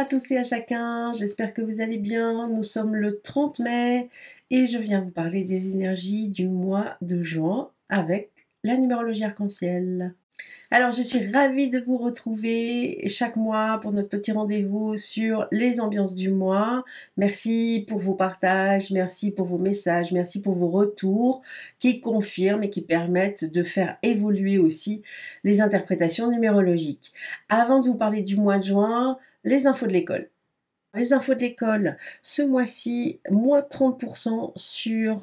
tous et à chacun, j'espère que vous allez bien. Nous sommes le 30 mai et je viens vous parler des énergies du mois de juin avec la numérologie arc-en-ciel. Alors, je suis ravie de vous retrouver chaque mois pour notre petit rendez-vous sur les ambiances du mois. Merci pour vos partages, merci pour vos messages, merci pour vos retours qui confirment et qui permettent de faire évoluer aussi les interprétations numérologiques. Avant de vous parler du mois de juin, les infos de l'école. Les infos de l'école, ce mois-ci, moins 30% sur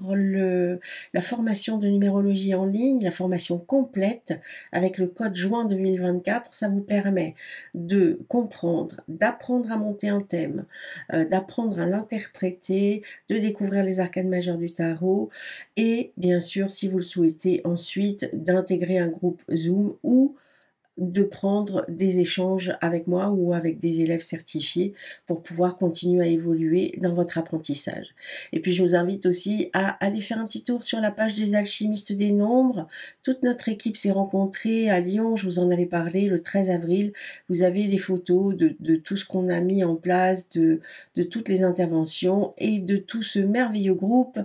la formation de numérologie en ligne, la formation complète avec le code juin 2024. Ça vous permet de comprendre, d'apprendre à monter un thème, d'apprendre à l'interpréter, de découvrir les arcanes majeures du tarot et bien sûr, si vous le souhaitez, ensuite d'intégrer un groupe Zoom ou de prendre des échanges avec moi ou avec des élèves certifiés pour pouvoir continuer à évoluer dans votre apprentissage. Et puis je vous invite aussi à aller faire un petit tour sur la page des alchimistes des nombres. Toute notre équipe s'est rencontrée à Lyon, je vous en avais parlé le 13 avril. Vous avez les photos de tout ce qu'on a mis en place, de toutes les interventions et de tout ce merveilleux groupe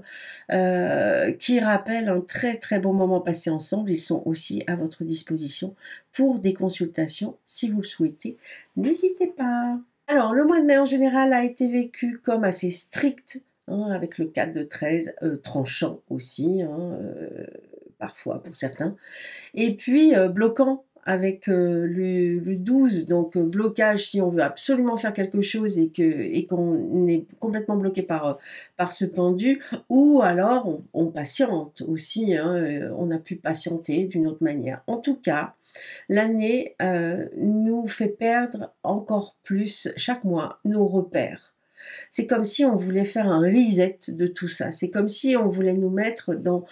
qui rappelle un très très bon moment passé ensemble. Ils sont aussi à votre disposition pour des consultations si vous le souhaitez. N'hésitez pas. Alors, le mois de mai en général a été vécu comme assez strict, avec le 4 de 13, tranchant aussi, parfois pour certains. Et puis, bloquant avec le 12, donc blocage si on veut absolument faire quelque chose et qu'on est complètement bloqué par ce pendu, ou alors on patiente aussi, on a pu patienter d'une autre manière. En tout cas, l'année nous fait perdre encore plus chaque mois nos repères. C'est comme si on voulait faire un reset de tout ça. C'est comme si on voulait nous mettre dans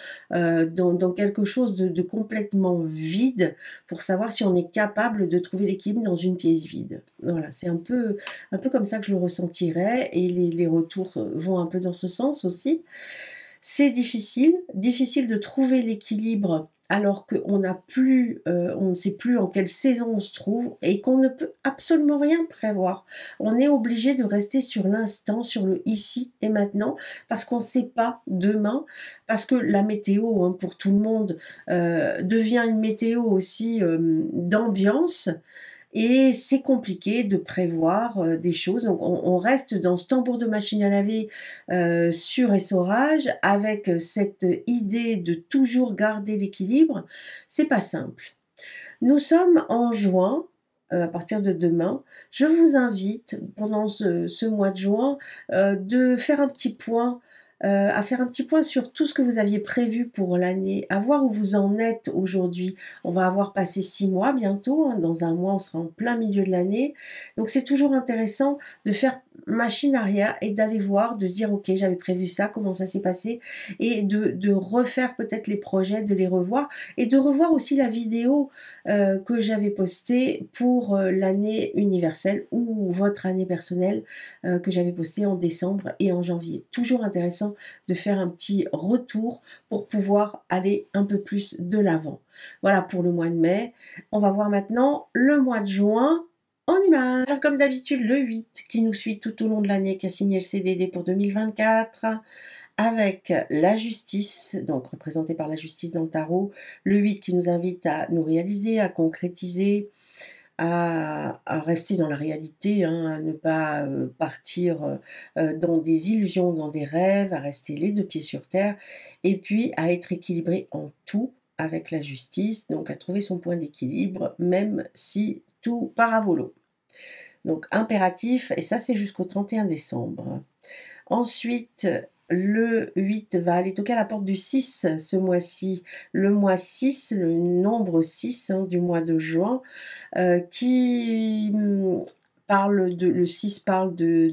quelque chose de complètement vide pour savoir si on est capable de trouver l'équilibre dans une pièce vide. Voilà, c'est un peu comme ça que je le ressentirais et les retours vont un peu dans ce sens aussi. C'est difficile de trouver l'équilibre alors qu'on n'a plus, on ne sait plus en quelle saison on se trouve et qu'on ne peut absolument rien prévoir. On est obligé de rester sur l'instant, sur le ici et maintenant, parce qu'on ne sait pas demain, parce que la météo, pour tout le monde, devient une météo aussi d'ambiance. Et c'est compliqué de prévoir des choses. Donc on reste dans ce tambour de machine à laver sur essorage avec cette idée de toujours garder l'équilibre. C'est pas simple. Nous sommes en juin. À partir de demain, je vous invite pendant ce mois de juin de faire un petit point à faire un petit point sur tout ce que vous aviez prévu pour l'année, à voir où vous en êtes aujourd'hui. On va avoir passé 6 mois bientôt, dans un mois on sera en plein milieu de l'année, donc c'est toujours intéressant de faire machine arrière et d'aller voir, de se dire ok j'avais prévu ça, comment ça s'est passé, et de refaire peut-être les projets, de les revoir, et de revoir aussi la vidéo que j'avais postée pour l'année universelle ou votre année personnelle que j'avais postée en décembre et en janvier. Toujours intéressant de faire un petit retour pour pouvoir aller un peu plus de l'avant. Voilà pour le mois de mai. On va voir maintenant le mois de juin en image. Alors comme d'habitude, le 8 qui nous suit tout au long de l'année, qui a signé le CDD pour 2024, avec la justice, donc représentée par la justice dans le tarot, le 8 qui nous invite à nous réaliser, à concrétiser, à rester dans la réalité, à ne pas partir dans des illusions, dans des rêves, à rester les deux pieds sur terre, et puis à être équilibré en tout avec la justice, donc à trouver son point d'équilibre, même si tout part à volo. Donc impératif, et ça c'est jusqu'au 31 décembre. Ensuite, le 8 va aller toquer à la porte du 6 ce mois-ci. Le mois 6, le nombre 6 du mois de juin, qui parle de... Le 6 parle de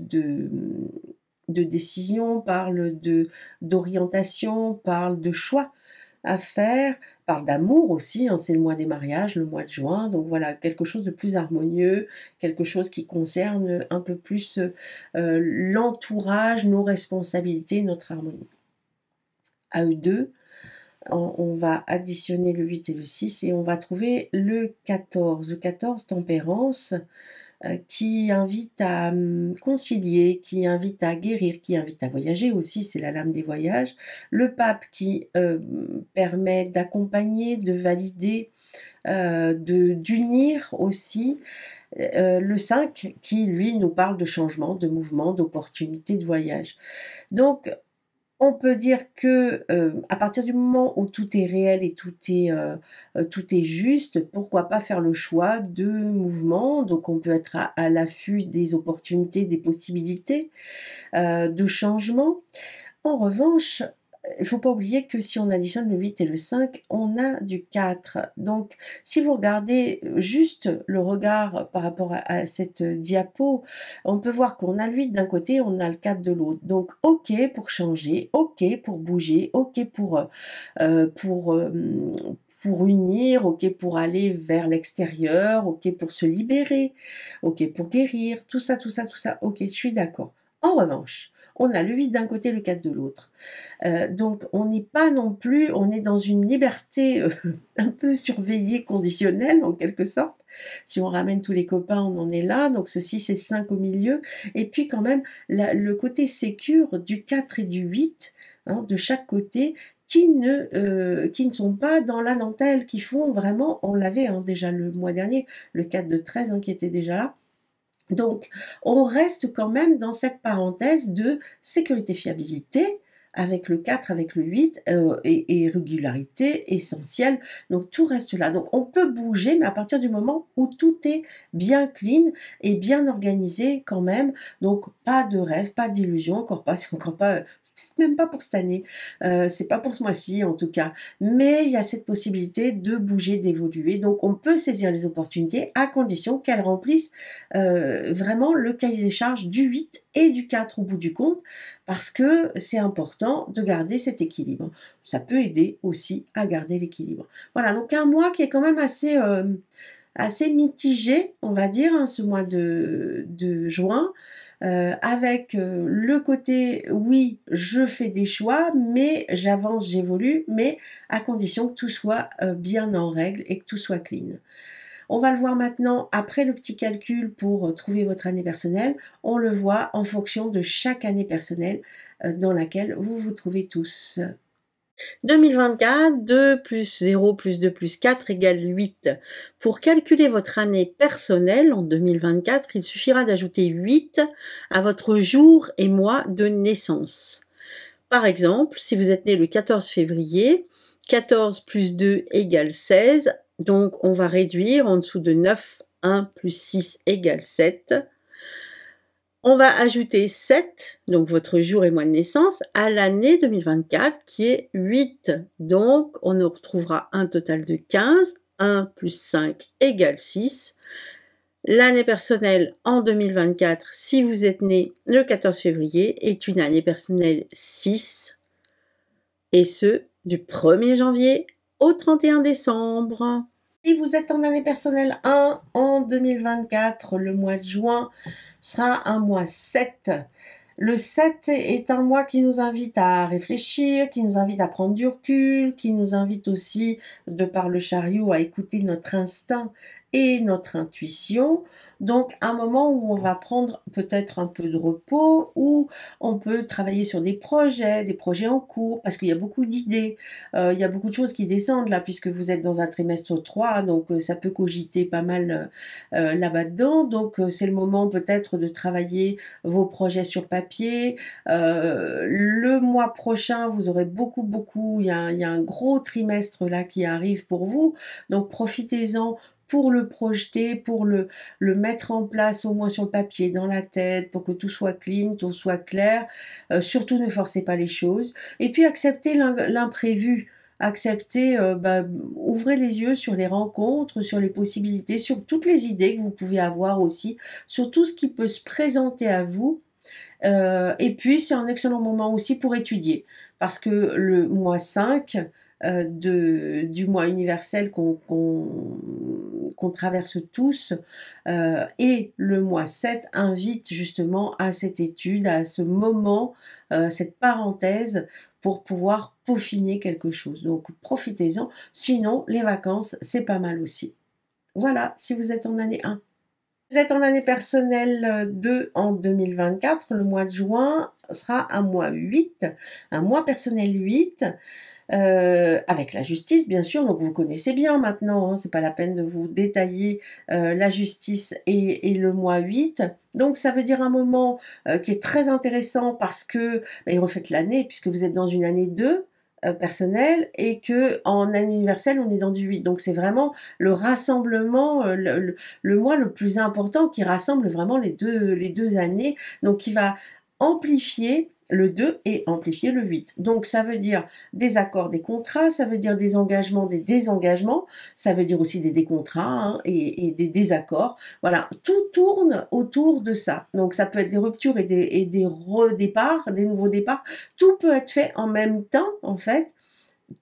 décision, parle d'orientation, parle de choix à faire, parle d'amour aussi, c'est le mois des mariages, le mois de juin, donc voilà, quelque chose de plus harmonieux, quelque chose qui concerne un peu plus l'entourage, nos responsabilités, notre harmonie. À eux deux, on va additionner le 8 et le 6 et on va trouver le 14. Le 14, tempérance. qui invite à concilier, qui invite à guérir, qui invite à voyager aussi, c'est la lame des voyages. Le pape qui permet d'accompagner, de valider, d'unir aussi. Le 5 qui, lui, nous parle de changement, de mouvement, d'opportunité, de voyage. Donc, on peut dire que à partir du moment où tout est réel et tout est juste, pourquoi pas faire le choix de mouvement. Donc on peut être à l'affût des opportunités, des possibilités de changement. En revanche, il ne faut pas oublier que si on additionne le 8 et le 5, on a du 4. Donc, si vous regardez juste le regard par rapport à cette diapo, on peut voir qu'on a le 8 d'un côté, on a le 4 de l'autre. Donc, OK pour changer, OK pour bouger, OK euh, pour, euh, pour unir, OK pour aller vers l'extérieur, OK pour se libérer, OK pour guérir, tout ça, tout ça, tout ça. OK, je suis d'accord. En revanche, on a le 8 d'un côté, le 4 de l'autre. Donc on n'est pas non plus, on est dans une liberté un peu surveillée, conditionnelle en quelque sorte. Si on ramène tous les copains, on en est là. Donc ce 6 et 5 au milieu. Et puis quand même, le côté sécure du 4 et du 8, hein, de chaque côté, qui ne sont pas dans la dentelle, qui font vraiment, on l'avait hein, déjà le mois dernier, le 4 de 13 hein, qui était déjà là. Donc, on reste quand même dans cette parenthèse de sécurité-fiabilité, avec le 4, avec le 8, et régularité essentielle. Donc, tout reste là. Donc, on peut bouger, mais à partir du moment où tout est bien clean et bien organisé quand même. Donc, pas de rêve, pas d'illusion, encore pas, c'est encore pas même pas pour cette année, c'est pas pour ce mois-ci en tout cas, mais il y a cette possibilité de bouger, d'évoluer, donc on peut saisir les opportunités à condition qu'elles remplissent vraiment le cahier des charges du 8 et du 4 au bout du compte, parce que c'est important de garder cet équilibre. Ça peut aider aussi à garder l'équilibre. Voilà, donc un mois qui est quand même assez mitigé, on va dire, hein, ce mois de juin, avec le côté, oui, je fais des choix, mais j'avance, j'évolue, mais à condition que tout soit bien en règle et que tout soit clean. On va le voir maintenant après le petit calcul pour trouver votre année personnelle. On le voit en fonction de chaque année personnelle dans laquelle vous vous trouvez tous. 2024, 2 plus 0 plus 2 plus 4 égale 8. Pour calculer votre année personnelle en 2024, il suffira d'ajouter 8 à votre jour et mois de naissance. Par exemple, si vous êtes né le 14 février, 14 plus 2 égale 16. Donc, on va réduire en dessous de 9, 1 plus 6 égale 7. On va ajouter 7, donc votre jour et mois de naissance, à l'année 2024 qui est 8. Donc, on retrouvera un total de 15. 1 plus 5 égale 6. L'année personnelle en 2024, si vous êtes né le 14 février, est une année personnelle 6. Et ce, du 1er janvier au 31 décembre. Si vous êtes en année personnelle 1 en 2024, le mois de juin sera un mois 7. Le 7 est un mois qui nous invite à réfléchir, qui nous invite à prendre du recul, qui nous invite aussi, de par le chariot, à écouter notre instinct et notre intuition. Donc, un moment où on va prendre peut-être un peu de repos, où on peut travailler sur des projets en cours, parce qu'il y a beaucoup d'idées, il y a beaucoup de choses qui descendent là, puisque vous êtes dans un trimestre 3, donc ça peut cogiter pas mal là-bas dedans. Donc, c'est le moment peut-être de travailler vos projets sur papier. Le mois prochain, vous aurez beaucoup, il y a un gros trimestre là qui arrive pour vous. Donc, profitez-en pour le projeter, pour le mettre en place au moins sur le papier, dans la tête, pour que tout soit clean, tout soit clair. Surtout ne forcez pas les choses. Et puis acceptez l'imprévu. Acceptez, ouvrez les yeux sur les rencontres, sur les possibilités, sur toutes les idées que vous pouvez avoir aussi, sur tout ce qui peut se présenter à vous. Et puis c'est un excellent moment aussi pour étudier, parce que le mois 5 du mois universel qu'on traverse tous et le mois 7 invite justement à cette étude, à ce moment, cette parenthèse pour pouvoir peaufiner quelque chose. Donc profitez-en, sinon les vacances c'est pas mal aussi. Voilà, si vous êtes en année 1. Vous êtes en année personnelle 2 en 2024, le mois de juin sera un mois 8, un mois personnel 8, avec la justice bien sûr, donc vous connaissez bien maintenant, hein, c'est pas la peine de vous détailler la justice et le mois 8. Donc ça veut dire un moment qui est très intéressant parce que il reflète l'année puisque vous êtes dans une année 2 personnelle et que en année universelle on est dans du 8. Donc c'est vraiment le rassemblement, le mois le plus important qui rassemble vraiment les deux années, donc qui va amplifier le 2 et amplifier le 8. Donc ça veut dire des accords, des contrats, ça veut dire des engagements, des désengagements, ça veut dire aussi des décontrats hein, et des désaccords. Voilà, tout tourne autour de ça. Donc ça peut être des ruptures et des redéparts, des nouveaux départs. Tout peut être fait en même temps, en fait.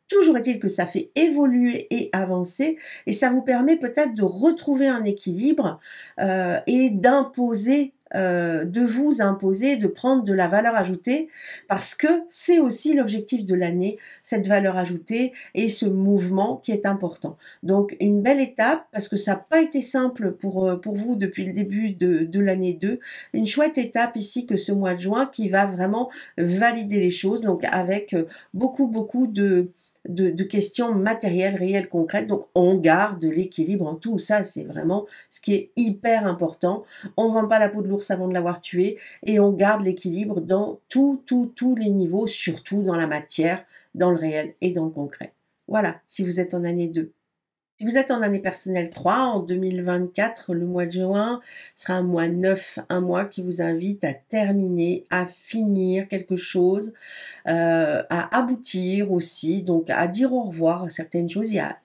Toujours est-il que ça fait évoluer et avancer et ça vous permet peut-être de retrouver un équilibre et d'imposer, de vous imposer, de prendre de la valeur ajoutée parce que c'est aussi l'objectif de l'année, cette valeur ajoutée et ce mouvement qui est important. Donc une belle étape parce que ça n'a pas été simple pour vous depuis le début de l'année 2. Une chouette étape ici que ce mois de juin qui va vraiment valider les choses, donc avec beaucoup de questions matérielles, réelles, concrètes. Donc, on garde l'équilibre en tout. Ça, c'est vraiment ce qui est hyper important. On ne vend pas la peau de l'ours avant de l'avoir tué et on garde l'équilibre dans tous les niveaux, surtout dans la matière, dans le réel et dans le concret. Voilà, si vous êtes en année 2. Si vous êtes en année personnelle 3, en 2024, le mois de juin sera un mois 9, un mois qui vous invite à terminer, à finir quelque chose, à aboutir aussi, donc à dire au revoir à certaines choses et à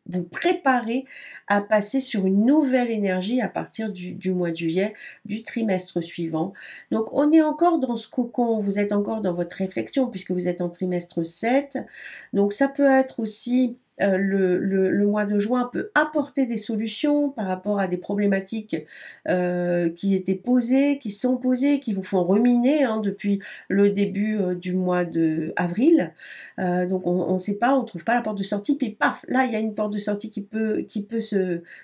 vous préparer à passer sur une nouvelle énergie à partir du mois de juillet, du trimestre suivant. Donc on est encore dans ce cocon, vous êtes encore dans votre réflexion puisque vous êtes en trimestre 7. Donc ça peut être aussi le mois de juin peut apporter des solutions par rapport à des problématiques qui étaient posées, qui sont posées, qui vous font ruminer hein, depuis le début du mois de avril. Donc on ne sait pas, on trouve pas la porte de sortie, puis paf, là il y a une porte de sortie qui peut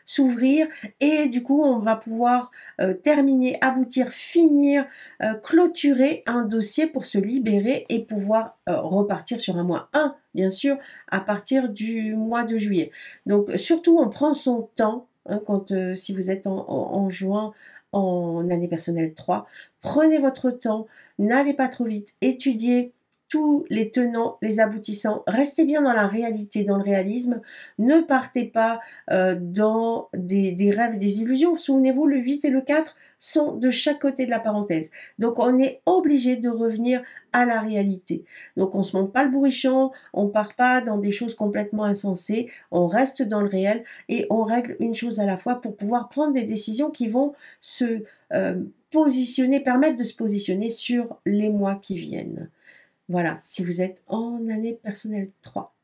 s'ouvrir et du coup on va pouvoir terminer, aboutir, finir, clôturer un dossier pour se libérer et pouvoir repartir sur un mois 1 bien sûr, à partir du mois de juillet. Donc, surtout, on prend son temps, hein, si vous êtes en juin, en année personnelle 3, prenez votre temps, n'allez pas trop vite, étudiez tous les tenants, les aboutissants, restez bien dans la réalité, dans le réalisme, ne partez pas dans des rêves et des illusions. Souvenez-vous, le 8 et le 4 sont de chaque côté de la parenthèse. Donc, on est obligé de revenir à la réalité. Donc, on se monte pas le bourrichon, on part pas dans des choses complètement insensées, on reste dans le réel et on règle une chose à la fois pour pouvoir prendre des décisions qui vont se positionner, permettre de se positionner sur les mois qui viennent. Voilà, si vous êtes en année personnelle 3.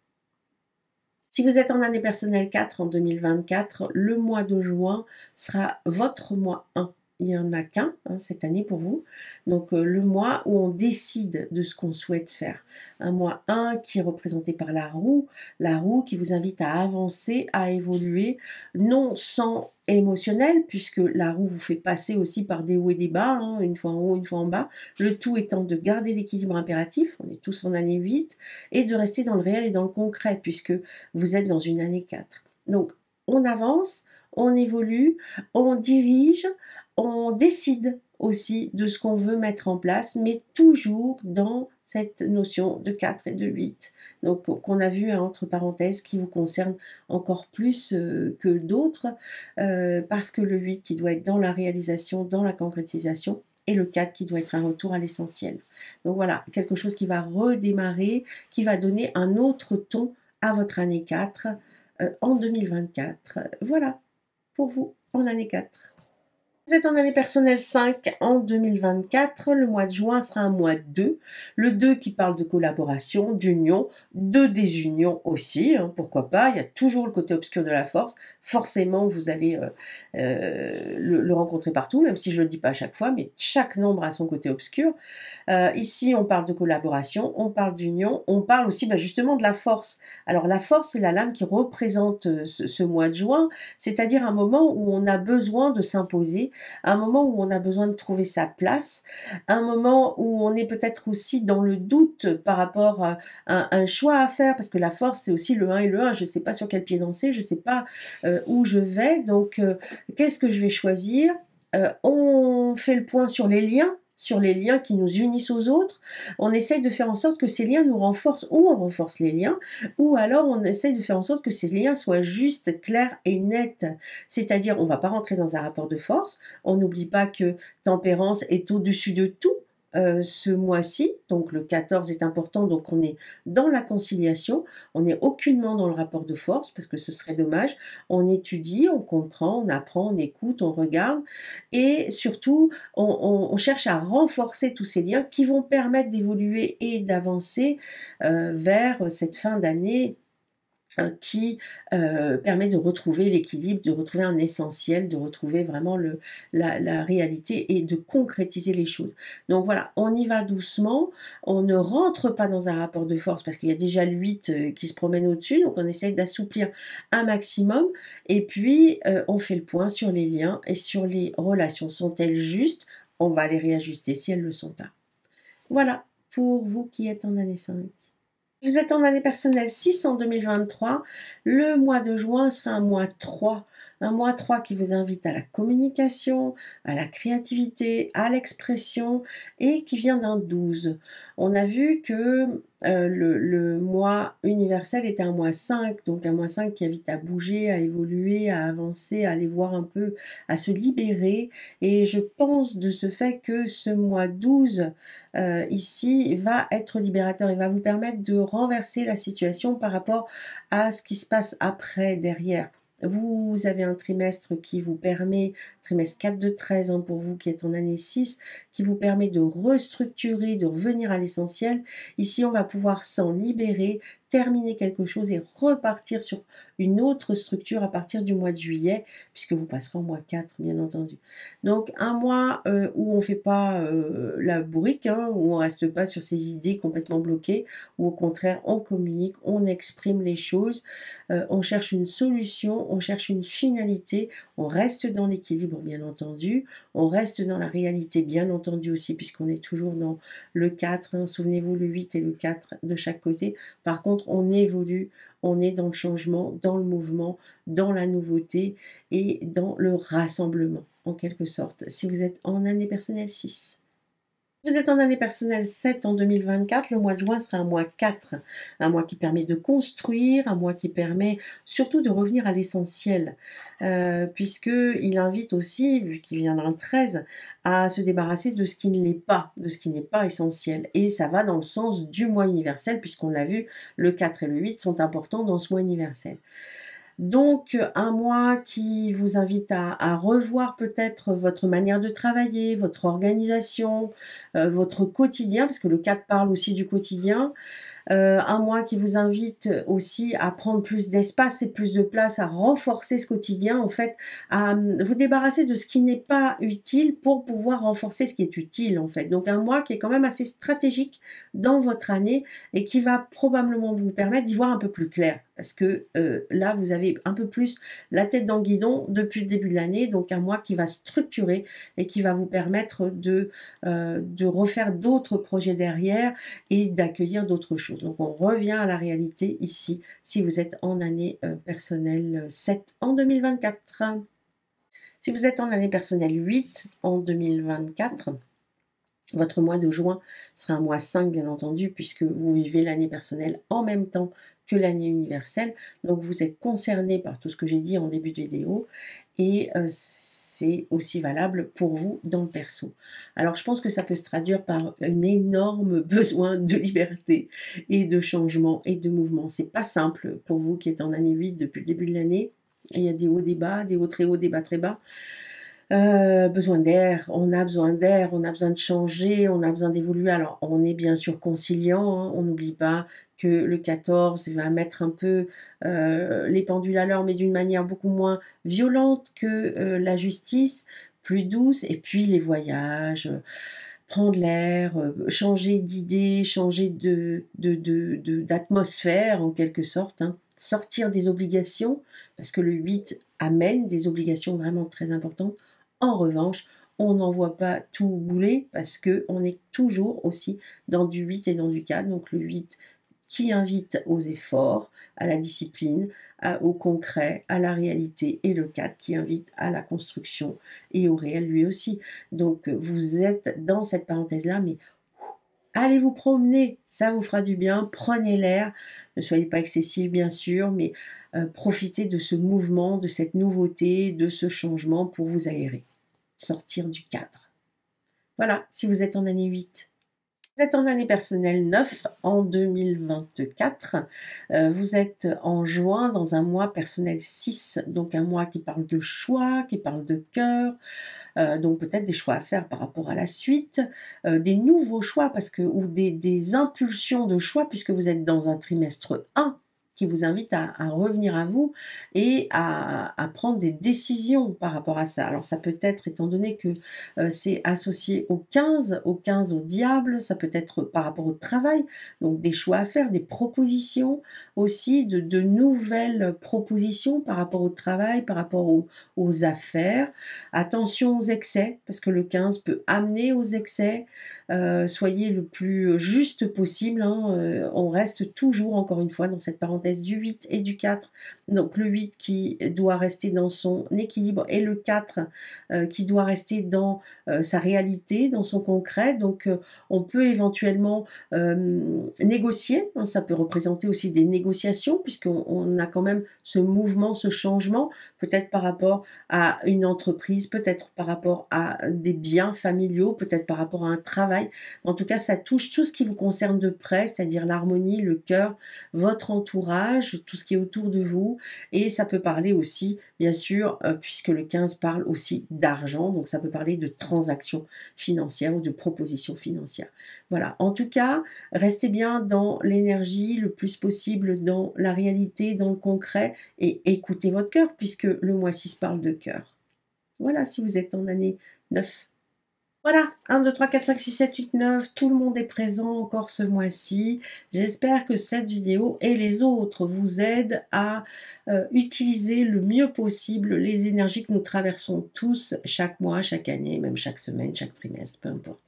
Si vous êtes en année personnelle 4 en 2024, le mois de juin sera votre mois 1. Il n'y en a qu'un hein, cette année pour vous. Donc le mois où on décide de ce qu'on souhaite faire. Un mois 1 qui est représenté par la roue qui vous invite à avancer, à évoluer, non sans émotionnel, puisque la roue vous fait passer aussi par des hauts et des bas, hein, une fois en haut, une fois en bas, le tout étant de garder l'équilibre impératif, on est tous en année 8, et de rester dans le réel et dans le concret, puisque vous êtes dans une année 4. Donc on avance, on évolue, on dirige, on décide aussi de ce qu'on veut mettre en place, mais toujours dans cette notion de 4 et de 8. Donc qu'on a vu entre parenthèses qui vous concerne encore plus que d'autres, parce que le 8 qui doit être dans la réalisation, dans la concrétisation, et le 4 qui doit être un retour à l'essentiel. Donc voilà, quelque chose qui va redémarrer, qui va donner un autre ton à votre année 4 en 2024. Voilà, pour vous, en année 4. Vous êtes en année personnelle 5 en 2024. Le mois de juin sera un mois 2. Le 2 qui parle de collaboration, d'union, de désunion aussi. Hein, pourquoi pas. Il y a toujours le côté obscur de la force. Forcément, vous allez le rencontrer partout, même si je ne le dis pas à chaque fois, mais chaque nombre a son côté obscur. Ici, on parle de collaboration, on parle d'union, on parle aussi justement de la force. Alors la force, c'est la lame qui représente ce mois de juin, c'est-à-dire un moment où on a besoin de s'imposer, un moment où on a besoin de trouver sa place, un moment où on est peut-être aussi dans le doute par rapport à un choix à faire, parce que la force, c'est aussi le 1 et le 1. Je ne sais pas sur quel pied danser, je ne sais pas où je vais, donc qu'est-ce que je vais choisir? On fait le point sur les liens qui nous unissent aux autres. On essaye de faire en sorte que ces liens nous renforcent, ou on renforce les liens, ou alors on essaye de faire en sorte que ces liens soient justes, clairs et nets. C'est-à-dire, on ne va pas rentrer dans un rapport de force. On n'oublie pas que tempérance est au-dessus de tout. Ce mois-ci, donc le 14 est important, donc on est dans la conciliation, on n'est aucunement dans le rapport de force, parce que ce serait dommage, on étudie, on comprend, on apprend, on écoute, on regarde, et surtout, on cherche à renforcer tous ces liens qui vont permettre d'évoluer et d'avancer vers cette fin d'année qui permet de retrouver l'équilibre, de retrouver un essentiel, de retrouver vraiment la réalité et de concrétiser les choses. Donc voilà, on y va doucement, on ne rentre pas dans un rapport de force parce qu'il y a déjà le 8 qui se promène au-dessus, donc on essaye d'assouplir un maximum et puis on fait le point sur les liens et sur les relations. Sont-elles justes? On va les réajuster si elles ne le sont pas. Voilà, pour vous qui êtes en année 5. Vous êtes en année personnelle 6 en 2023. Le mois de juin sera un mois 3. Un mois 3 qui vous invite à la communication, à la créativité, à l'expression et qui vient d'un 12. On a vu que le mois universel était un mois 5, donc un mois 5 qui invite à bouger, à évoluer, à avancer, à aller voir un peu, à se libérer. Et je pense de ce fait que ce mois 12 ici va être libérateur et va vous permettre de renverser la situation par rapport à ce qui se passe après, derrière. Vous avez un trimestre qui vous permet, trimestre 4 de 13 hein, pour vous qui êtes en année 6, qui vous permet de restructurer, de revenir à l'essentiel. Ici, on va pouvoir s'en libérer, terminer quelque chose et repartir sur une autre structure à partir du mois de juillet, puisque vous passerez en mois 4, bien entendu. Donc, un mois où on ne fait pas la bourrique, hein, où on ne reste pas sur ses idées complètement bloquées, où au contraire, on communique, on exprime les choses, on cherche une solution, on cherche une finalité, on reste dans l'équilibre, bien entendu, on reste dans la réalité, bien entendu aussi, puisqu'on est toujours dans le 4, hein, souvenez-vous, le 8 et le 4 de chaque côté. Par contre, on évolue, on est dans le changement, dans le mouvement, dans la nouveauté et dans le rassemblement, en quelque sorte, si vous êtes en année personnelle 6. Vous êtes en année personnelle 7 en 2024, le mois de juin sera un mois 4, un mois qui permet de construire, un mois qui permet surtout de revenir à l'essentiel, puisqu'il invite aussi, vu qu'il vient d'un 13, à se débarrasser de ce qui ne l'est pas, de ce qui n'est pas essentiel. Et ça va dans le sens du mois universel, puisqu'on l'a vu, le 4 et le 8 sont importants dans ce mois universel. Donc, un mois qui vous invite à revoir peut-être votre manière de travailler, votre organisation, votre quotidien, parce que le 4 parle aussi du quotidien. Un mois qui vous invite aussi à prendre plus d'espace et plus de place, à renforcer ce quotidien, en fait, à vous débarrasser de ce qui n'est pas utile pour pouvoir renforcer ce qui est utile, en fait. Donc, un mois qui est quand même assez stratégique dans votre année et qui va probablement vous permettre d'y voir un peu plus clair. Parce que là, vous avez un peu plus la tête dans le guidon depuis le début de l'année, donc un mois qui va structurer et qui va vous permettre de refaire d'autres projets derrière et d'accueillir d'autres choses. Donc on revient à la réalité ici, si vous êtes en année personnelle 7 en 2024. Si vous êtes en année personnelle 8 en 2024, votre mois de juin sera un mois 5, bien entendu, puisque vous vivez l'année personnelle en même temps que l'année universelle. Donc, vous êtes concerné par tout ce que j'ai dit en début de vidéo. Et c'est aussi valable pour vous dans le perso. Alors, je pense que ça peut se traduire par un énorme besoin de liberté et de changement et de mouvement. C'est pas simple pour vous qui êtes en année 8 depuis le début de l'année. Il y a des hauts, des bas, des hauts très hauts, des bas très bas. Besoin d'air, on a besoin d'air, on a besoin de changer, on a besoin d'évoluer. Alors, on est bien sûr conciliant, hein, on n'oublie pas que le 14 va mettre un peu les pendules à l'heure, mais d'une manière beaucoup moins violente que la justice, plus douce. Et puis les voyages, prendre l'air, changer d'idée, changer d'atmosphère en quelque sorte, hein. Sortir des obligations, parce que le 8 amène des obligations vraiment très importantes. En revanche, on n'envoie pas tout bouler parce qu'on est toujours aussi dans du 8 et dans du 4. Donc le 8 qui invite aux efforts, à la discipline, au concret, à la réalité, et le 4 qui invite à la construction et au réel lui aussi. Donc vous êtes dans cette parenthèse-là, mais allez vous promener, ça vous fera du bien, prenez l'air, ne soyez pas excessif bien sûr, mais profitez de ce mouvement, de cette nouveauté, de ce changement pour vous aérer, sortir du cadre. Voilà, si vous êtes en année 8. Vous êtes en année personnelle 9 en 2024. Vous êtes en juin dans un mois personnel 6, donc un mois qui parle de choix, qui parle de cœur, donc peut-être des choix à faire par rapport à la suite, des nouveaux choix parce que, ou des impulsions de choix puisque vous êtes dans un trimestre 1 qui vous invite à revenir à vous et à prendre des décisions par rapport à ça. Alors ça peut être, étant donné que c'est associé au 15 au diable, ça peut être par rapport au travail, donc des choix à faire, des propositions aussi, de nouvelles propositions par rapport au travail, par rapport aux affaires. Attention aux excès, parce que le 15 peut amener aux excès. Soyez le plus juste possible, hein. On reste toujours, encore une fois, dans cette parenthèse du 8 et du 4. Donc le 8 qui doit rester dans son équilibre et le 4 qui doit rester dans sa réalité, dans son concret. Donc on peut éventuellement négocier, hein, ça peut représenter aussi des négociations puisqu'on a quand même ce mouvement, ce changement, peut-être par rapport à une entreprise, peut-être par rapport à des biens familiaux, peut-être par rapport à un travail. En tout cas, ça touche tout ce qui vous concerne de près, c'est-à-dire l'harmonie, le cœur, votre entourage, tout ce qui est autour de vous. Et ça peut parler aussi, bien sûr, puisque le 15 parle aussi d'argent, donc ça peut parler de transactions financières ou de propositions financières. Voilà. En tout cas, restez bien dans l'énergie le plus possible, dans la réalité, dans le concret, et écoutez votre cœur, puisque le mois 6 parle de cœur. Voilà, si vous êtes en année 9. Voilà, 1, 2, 3, 4, 5, 6, 7, 8, 9, tout le monde est présent encore ce mois-ci. J'espère que cette vidéo et les autres vous aident à utiliser le mieux possible les énergies que nous traversons tous chaque mois, chaque année, même chaque semaine, chaque trimestre, peu importe.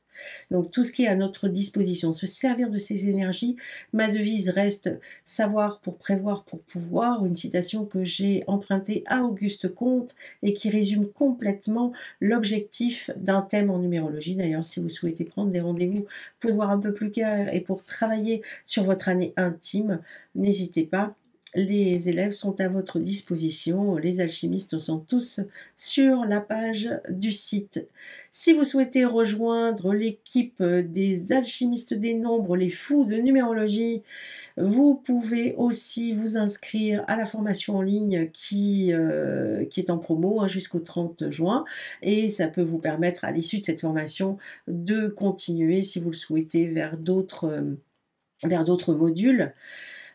Donc tout ce qui est à notre disposition, se servir de ces énergies. Ma devise reste savoir pour prévoir pour pouvoir, une citation que j'ai empruntée à Auguste Comte et qui résume complètement l'objectif d'un thème en numérologie. D'ailleurs, si vous souhaitez prendre des rendez-vous pour voir un peu plus clair et pour travailler sur votre année intime, n'hésitez pas. Les élèves sont à votre disposition, les alchimistes sont tous sur la page du site. Si vous souhaitez rejoindre l'équipe des alchimistes des nombres, les fous de numérologie, vous pouvez aussi vous inscrire à la formation en ligne qui est en promo jusqu'au 30 juin et ça peut vous permettre à l'issue de cette formation de continuer si vous le souhaitez vers d'autres modules.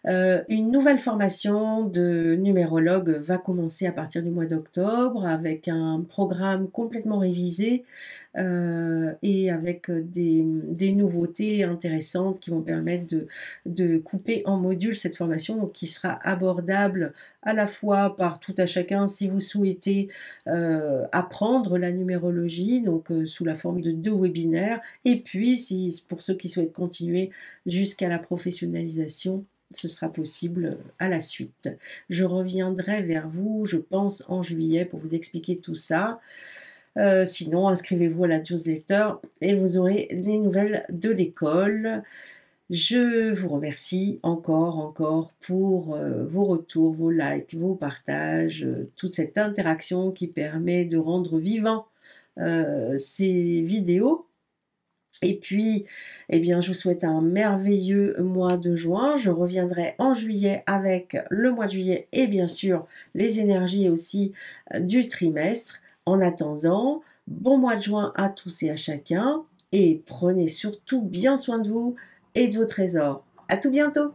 Une nouvelle formation de numérologue va commencer à partir du mois d'octobre avec un programme complètement révisé et avec des nouveautés intéressantes qui vont permettre de couper en modules cette formation, donc qui sera abordable à la fois par tout à chacun si vous souhaitez apprendre la numérologie, donc sous la forme de 2 webinaires, et puis pour ceux qui souhaitent continuer jusqu'à la professionnalisation, ce sera possible à la suite. Je reviendrai vers vous, je pense, en juillet pour vous expliquer tout ça. Sinon, inscrivez-vous à la newsletter et vous aurez des nouvelles de l'école. Je vous remercie encore pour vos retours, vos likes, vos partages, toute cette interaction qui permet de rendre vivant ces vidéos. Et puis, eh bien, je vous souhaite un merveilleux mois de juin. Je reviendrai en juillet avec le mois de juillet et bien sûr les énergies aussi du trimestre. En attendant, bon mois de juin à tous et à chacun, et prenez surtout bien soin de vous et de vos trésors. À tout bientôt!